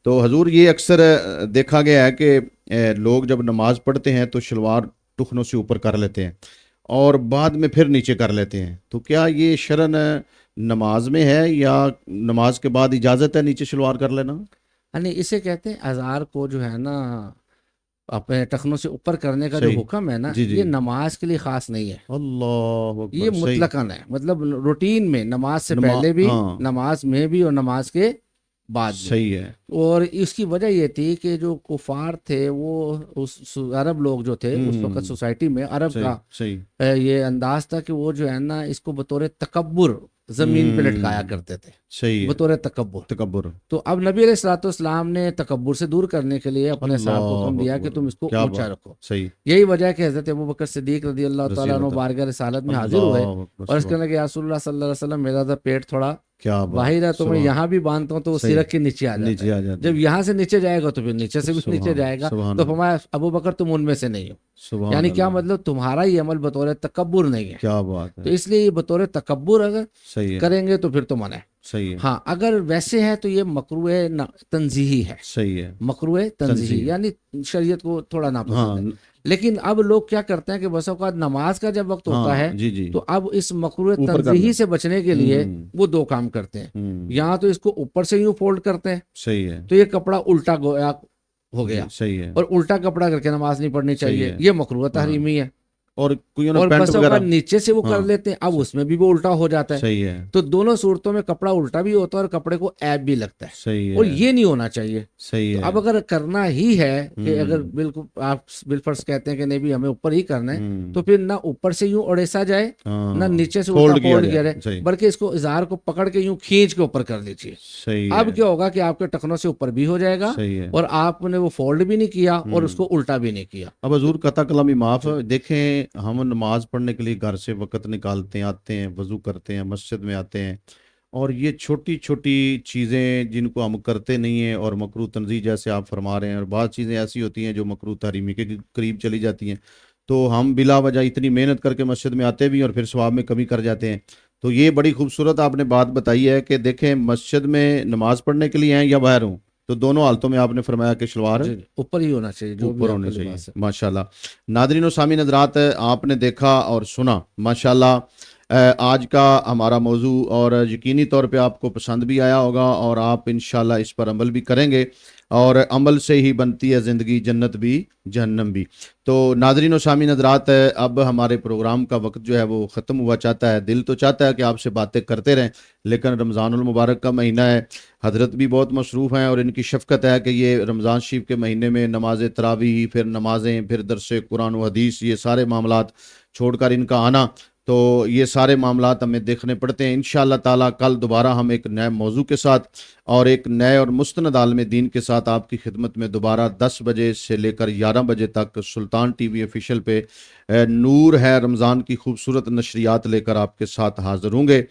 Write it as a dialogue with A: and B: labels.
A: تو حضور یہ اکثر دیکھا گیا ہے کہ لوگ جب نماز پڑھتے ہیں تو شلوار ٹخنوں سے اوپر کر لیتے ہیں اور بعد میں پھر نیچے کر لیتے ہیں، تو کیا یہ شرعن نماز میں ہے یا نماز کے بعد اجازت ہے نیچے شلوار کر لینا؟
B: یعنی اسے کہتے ہیں ازار کو جو ہے نا اپنے ٹخنوں سے اوپر کرنے کا جو
A: صحیح،
B: حکم ہے نا،
A: جی
B: یہ
A: جی،
B: نماز کے لیے خاص نہیں ہے،
A: اللہ
B: یہ
A: اکبر، صحیح،
B: مطلقاً ہے، مطلب روٹین میں نماز سے پہلے بھی،
A: ہاں،
B: نماز میں بھی اور نماز کے بعد بھی۔
A: صحیح ہے،
B: اور اس کی وجہ یہ تھی کہ جو کفار تھے وہ عرب لوگ جو تھے اس وقت
A: ہوں،
B: سوسائٹی میں، عرب
A: صحیح
B: کا
A: صحیح،
B: یہ انداز تھا کہ وہ جو ہے نا اس کو بطور تکبر زمین پہ لٹکایا
A: ہوں،
B: کرتے تھے،
A: صحیح ہے،
B: بطور تکبر۔
A: تکبر،
B: تو اب نبی علیہ الصلوۃ والسلام نے تکبر سے دور کرنے کے لیے اپنے صاحب کو حکم
A: اللہ
B: دیا کہ
A: اکبر،
B: تم اس کو
A: کیا
B: اونچا
A: بات،
B: رکھو۔
A: صحیح،
B: یہی وجہ ہے کہ حضرت ابوبکر صدیق رضی اللہ
A: رضی
B: تعالیٰ
A: اللہ
B: عنہ
A: تعالیٰ،
B: بارگاہ رسالت میں حاضر ہوئے
A: اللہ اکبر،
B: اور اس
A: سبحان،
B: کہنے لگے یا رسول اللہ صلی اللہ علیہ وسلم، میرا تو پیٹ تھوڑا
A: کیا بات،
B: باہر ہے، تو میں
A: سبحان،
B: یہاں بھی باندھتا ہوں تو وہ
A: صحیح،
B: سرک کے نیچے آ جاتا ہے،
A: نیچے آ جاتا
B: جب
A: ہے،
B: یہاں سے نیچے جائے گا تو پھر نیچے سے بھی نیچے
A: سبحان،
B: جائے گا۔
A: سبحان
B: تو
A: اللہ،
B: فرمایا ابو بکر تم ان میں سے نہیں ہو،
A: سبحان
B: یعنی کیا
A: اللہ،
B: مطلب تمہارا یہ عمل بطور تکبر نہیں ہے،
A: کیا بات ہے،
B: تو اس لیے یہ بطور تکبر اگر
A: صحیح ہے،
B: کریں گے تو پھر تو منع ہے۔
A: صحیح ہے،
B: ہاں اگر ویسے ہے تو یہ مکروہ تنزیہی ہے،
A: صحیح ہے،
B: مکروہ تنزیہی
A: تنزیہ،
B: یعنی شریعت کو تھوڑا
A: ہاں،
B: ناپسند ہے۔ لیکن اب لوگ کیا کرتے ہیں کہ بس اوقات نماز کا جب وقت ہوتا
A: ہاں،
B: ہے
A: جی جی،
B: تو اب اس مکروہ
A: اوپر کر
B: تنزیہی
A: لیں،
B: سے بچنے کے لیے
A: ہوں،
B: وہ دو کام کرتے ہیں،
A: ہوں،
B: یہاں تو اس کو اوپر سے یوں فولڈ کرتے ہیں
A: صحیح ہے،
B: تو یہ کپڑا الٹا گویا ہو
A: جی
B: گیا،
A: صحیح ہے،
B: اور الٹا کپڑا کر کے نماز نہیں پڑھنی
A: صحیح
B: چاہیے،
A: ہے،
B: یہ مکروہ
A: ہاں،
B: تحریمی ہے۔
A: اور کوئی نا
B: اور
A: پینٹ
B: بس
A: وغیرہ،
B: اوقات نیچے سے وہ کر
A: ہاں،
B: لیتے ہیں، اب اس میں بھی وہ الٹا ہو جاتا ہے۔
A: صحیح ہے،
B: تو دونوں صورتوں میں کپڑا الٹا بھی ہوتا ہے اور کپڑے کو ایب بھی لگتا ہے،
A: صحیح
B: اور
A: ہے،
B: یہ نہیں ہونا چاہیے۔
A: صحیح
B: تو
A: ہے،
B: اب اگر کرنا ہی ہے کہ اگر
A: ہوں،
B: بالکل آپ بالفرض کہتے ہیں کہ نہیں بھی ہمیں اوپر ہی کرنا ہے،
A: ہوں،
B: تو پھر نہ اوپر سے یوں اڑیسا جائے، نہ
A: ہاں،
B: نیچے سے الٹا
A: فولڈ کیا
B: فولڈ
A: جائے،
B: کیا جائے،
A: صحیح،
B: بلکہ اس کو اظہار کو پکڑ کے یوں کھینچ کے اوپر کر لیجیے۔
A: صحیح
B: اب
A: ہے،
B: کیا ہوگا کہ آپ کے ٹخنوں سے اوپر بھی ہو جائے گا
A: صحیح ہے،
B: اور آپ نے وہ فولڈ بھی نہیں کیا اور اس
A: ہوں۔
B: کو الٹا بھی نہیں کیا۔
A: اب حضور قطع کلامی معاف،
B: جی
A: دیکھیں ہم نماز پڑھنے کے لیے گھر سے وقت نکالتے ہیں، آتے ہیں، وضو کرتے ہیں، مسجد میں آتے ہیں، اور یہ چھوٹی چھوٹی چیزیں جن کو ہم کرتے نہیں ہیں اور مکروہ تنزیہ جیسے آپ فرما رہے ہیں، اور بعض چیزیں ایسی ہوتی ہیں جو مکروہ تحریمی کے قریب چلی جاتی ہیں، تو ہم بلا وجہ اتنی محنت کر کے مسجد میں آتے بھی ہیں اور پھر ثواب میں کمی کر جاتے ہیں۔ تو یہ بڑی خوبصورت آپ نے بات بتائی ہے کہ دیکھیں مسجد میں نماز پڑھنے کے لیے ہیں یا باہر ہوں، تو دونوں حالتوں میں آپ نے فرمایا کہ شلوار
B: جی اوپر ہی ہونا چاہیے جو بھی
A: اوپر
B: آپ کا
A: ہونی چاہیے،
B: لباس ہے۔
A: ماشاءاللہ۔ ناظرین و سامعین حضرات، آپ نے دیکھا اور سنا ماشاءاللہ آج کا ہمارا موضوع، اور یقینی طور پہ آپ کو پسند بھی آیا ہوگا اور آپ انشاءاللہ اس پر عمل بھی کریں گے، اور عمل سے ہی بنتی ہے زندگی، جنت بھی جہنم بھی۔ تو ناظرین و سامعین حضرات، اب ہمارے پروگرام کا وقت جو ہے وہ ختم ہوا چاہتا ہے، دل تو چاہتا ہے کہ آپ سے باتیں کرتے رہیں، لیکن رمضان المبارک کا مہینہ ہے، حضرت بھی بہت مصروف ہیں، اور ان کی شفقت ہے کہ یہ رمضان شریف کے مہینے میں نماز تراویح، پھر نمازیں، پھر درس قرآن و حدیث، یہ سارے معاملات چھوڑ کر ان کا آنا، تو یہ سارے معاملات ہمیں دیکھنے پڑتے ہیں۔ انشاءاللہ تعالیٰ کل دوبارہ ہم ایک نئے موضوع کے ساتھ اور ایک نئے اور مستند عالم دین کے ساتھ آپ کی خدمت میں دوبارہ 10 بجے سے لے کر 11 بجے تک سلطان ٹی وی آفیشیل پہ نور ہے رمضان کی خوبصورت نشریات لے کر آپ کے ساتھ حاضر ہوں گے۔